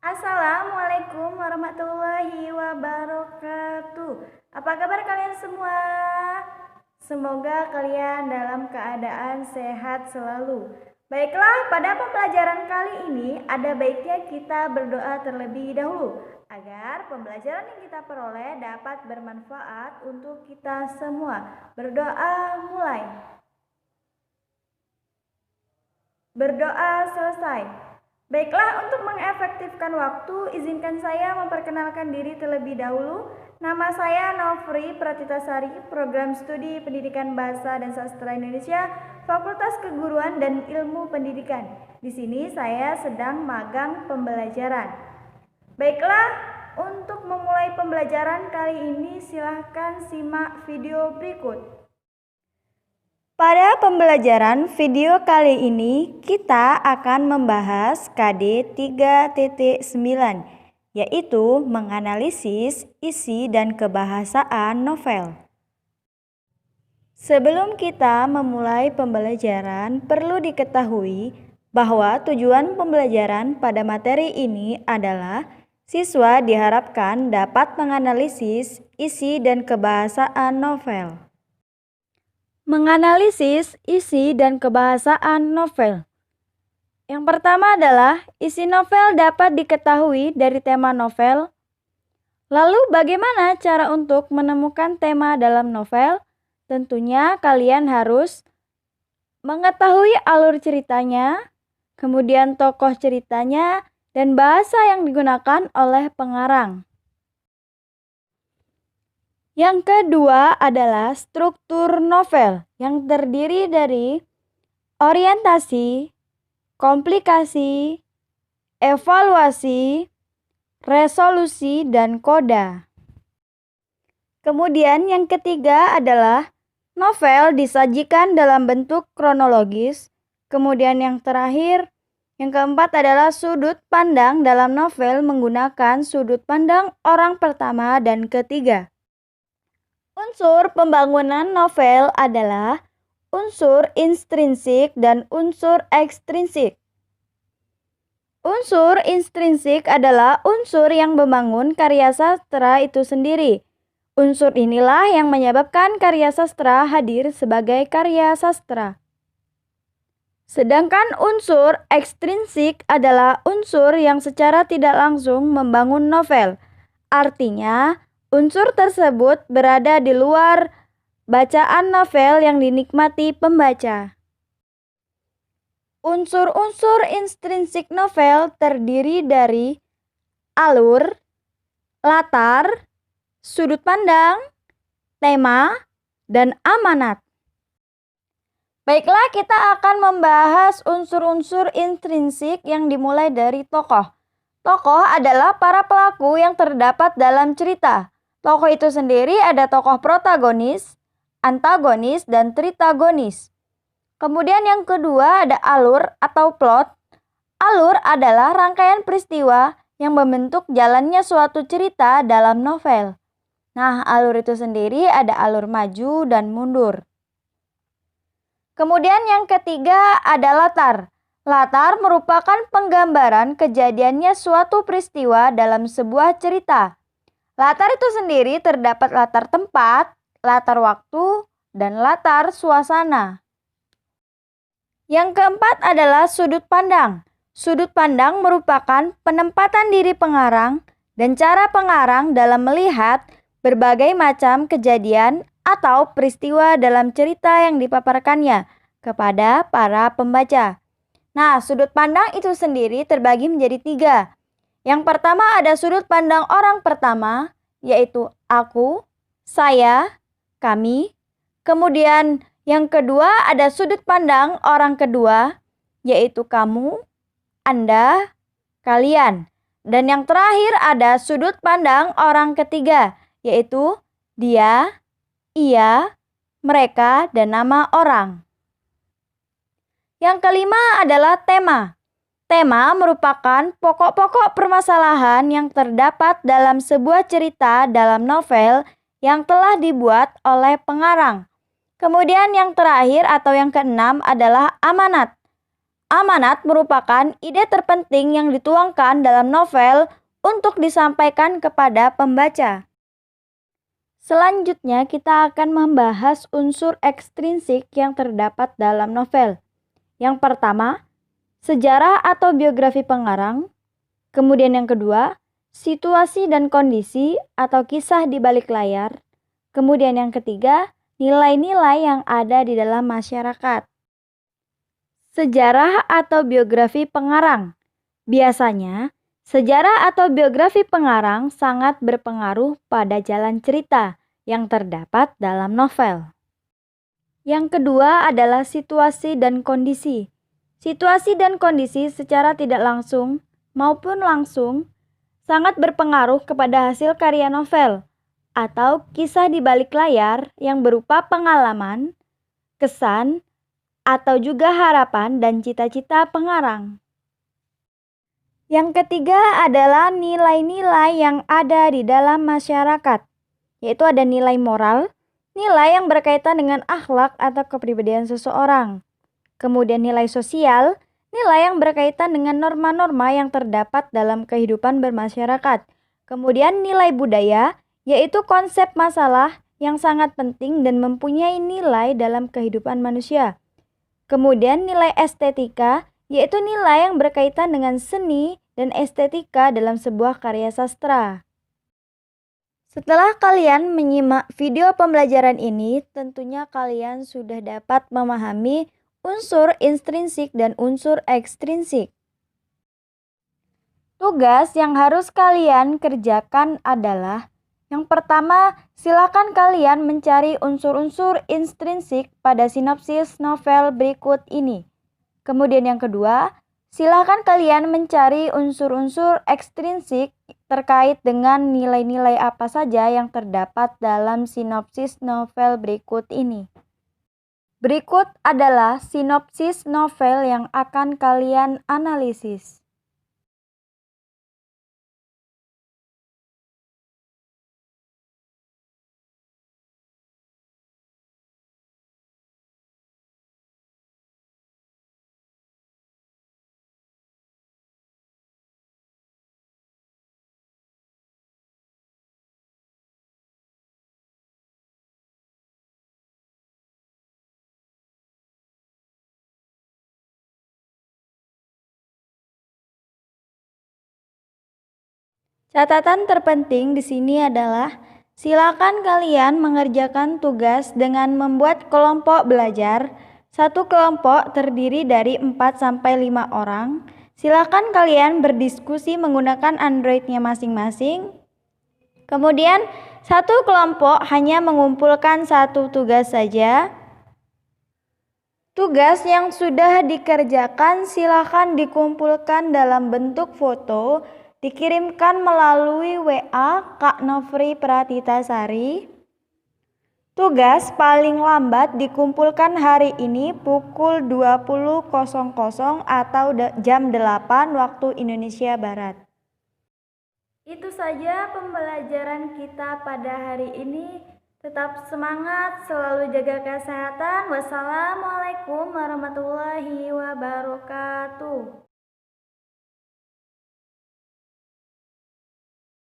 Assalamualaikum warahmatullahi wabarakatuh. Apa kabar kalian semua? Semoga kalian dalam keadaan sehat selalu. Baiklah, pada pembelajaran kali ini ada baiknya kita berdoa terlebih dahulu agar pembelajaran yang kita peroleh dapat bermanfaat untuk kita semua. Berdoa mulai. Berdoa selesai. Baiklah, untuk mengefektifkan waktu, izinkan saya memperkenalkan diri terlebih dahulu. Nama saya Novri Pratitasari, Program Studi Pendidikan Bahasa dan Sastra Indonesia, Fakultas Keguruan dan Ilmu Pendidikan. Di sini saya sedang magang pembelajaran. Baiklah, untuk memulai pembelajaran kali ini silahkan simak video berikut. Pada pembelajaran video kali ini, kita akan membahas KD 3.9, yaitu menganalisis isi dan kebahasaan novel. Sebelum kita memulai pembelajaran, perlu diketahui bahwa tujuan pembelajaran pada materi ini adalah siswa diharapkan dapat menganalisis isi dan kebahasaan novel. Menganalisis isi dan kebahasaan novel. Yang pertama adalah isi novel dapat diketahui dari tema novel. Lalu bagaimana cara untuk menemukan tema dalam novel? Tentunya kalian harus mengetahui alur ceritanya, kemudian tokoh ceritanya, dan bahasa yang digunakan oleh pengarang. Yang kedua adalah struktur novel yang terdiri dari orientasi, komplikasi, evaluasi, resolusi, dan koda. Kemudian yang ketiga adalah novel disajikan dalam bentuk kronologis. Kemudian yang terakhir, yang keempat adalah sudut pandang dalam novel menggunakan sudut pandang orang pertama dan ketiga. Unsur pembangunan novel adalah unsur intrinsik dan unsur ekstrinsik. Unsur intrinsik adalah unsur yang membangun karya sastra itu sendiri. Unsur inilah yang menyebabkan karya sastra hadir sebagai karya sastra. Sedangkan unsur ekstrinsik adalah unsur yang secara tidak langsung membangun novel. Artinya, unsur tersebut berada di luar bacaan novel yang dinikmati pembaca. Unsur-unsur intrinsik novel terdiri dari alur, latar, sudut pandang, tema, dan amanat. Baiklah, kita akan membahas unsur-unsur intrinsik yang dimulai dari tokoh. Tokoh adalah para pelaku yang terdapat dalam cerita. Tokoh itu sendiri ada tokoh protagonis, antagonis, dan tritagonis. Kemudian yang kedua ada alur atau plot. Alur adalah rangkaian peristiwa yang membentuk jalannya suatu cerita dalam novel. Nah, alur itu sendiri ada alur maju dan mundur. Kemudian yang ketiga ada latar. Latar merupakan penggambaran kejadiannya suatu peristiwa dalam sebuah cerita. Latar itu sendiri terdapat latar tempat, latar waktu, dan latar suasana. Yang keempat adalah sudut pandang. Sudut pandang merupakan penempatan diri pengarang dan cara pengarang dalam melihat berbagai macam kejadian atau peristiwa dalam cerita yang dipaparkannya kepada para pembaca. Nah, sudut pandang itu sendiri terbagi menjadi 3. Yang pertama ada sudut pandang orang pertama, yaitu aku, saya, kami. Kemudian yang kedua ada sudut pandang orang kedua, yaitu kamu, Anda, kalian. Dan yang terakhir ada sudut pandang orang ketiga, yaitu dia, ia, mereka, dan nama orang. Yang kelima adalah tema. Tema merupakan pokok-pokok permasalahan yang terdapat dalam sebuah cerita dalam novel yang telah dibuat oleh pengarang. Kemudian yang terakhir atau yang keenam adalah amanat. Amanat merupakan ide terpenting yang dituangkan dalam novel untuk disampaikan kepada pembaca. Selanjutnya kita akan membahas unsur ekstrinsik yang terdapat dalam novel. Yang pertama, sejarah atau biografi pengarang. Kemudian yang kedua, situasi dan kondisi atau kisah di balik layar. Kemudian yang ketiga, nilai-nilai yang ada di dalam masyarakat. Sejarah atau biografi pengarang. Biasanya, sejarah atau biografi pengarang sangat berpengaruh pada jalan cerita yang terdapat dalam novel. Yang kedua adalah situasi dan kondisi. Situasi dan kondisi secara tidak langsung maupun langsung sangat berpengaruh kepada hasil karya novel atau kisah di balik layar yang berupa pengalaman, kesan, atau juga harapan dan cita-cita pengarang. Yang ketiga adalah nilai-nilai yang ada di dalam masyarakat, yaitu ada nilai moral, nilai yang berkaitan dengan akhlak atau kepribadian seseorang. Kemudian nilai sosial, nilai yang berkaitan dengan norma-norma yang terdapat dalam kehidupan bermasyarakat. Kemudian nilai budaya, yaitu konsep masalah yang sangat penting dan mempunyai nilai dalam kehidupan manusia. Kemudian nilai estetika, yaitu nilai yang berkaitan dengan seni dan estetika dalam sebuah karya sastra. Setelah kalian menyimak video pembelajaran ini, tentunya kalian sudah dapat memahami unsur intrinsik dan unsur ekstrinsik. Tugas yang harus kalian kerjakan adalah yang pertama, silakan kalian mencari unsur-unsur intrinsik pada sinopsis novel berikut ini. Kemudian yang kedua, silakan kalian mencari unsur-unsur ekstrinsik terkait dengan nilai-nilai apa saja yang terdapat dalam sinopsis novel berikut ini. Berikut adalah sinopsis novel yang akan kalian analisis. Catatan terpenting di sini adalah silakan kalian mengerjakan tugas dengan membuat kelompok belajar. Satu kelompok terdiri dari 4-5 orang. Silakan kalian berdiskusi menggunakan Android-nya masing-masing. Kemudian satu kelompok hanya mengumpulkan satu tugas saja. Tugas yang sudah dikerjakan silakan dikumpulkan dalam bentuk foto, dikirimkan melalui WA Kak Novri Pratitasari. Tugas paling lambat dikumpulkan hari ini pukul 20.00 atau jam 8 waktu Indonesia Barat. Itu saja pembelajaran kita pada hari ini. Tetap semangat, selalu jaga kesehatan. Wassalamualaikum warahmatullahi wabarakatuh.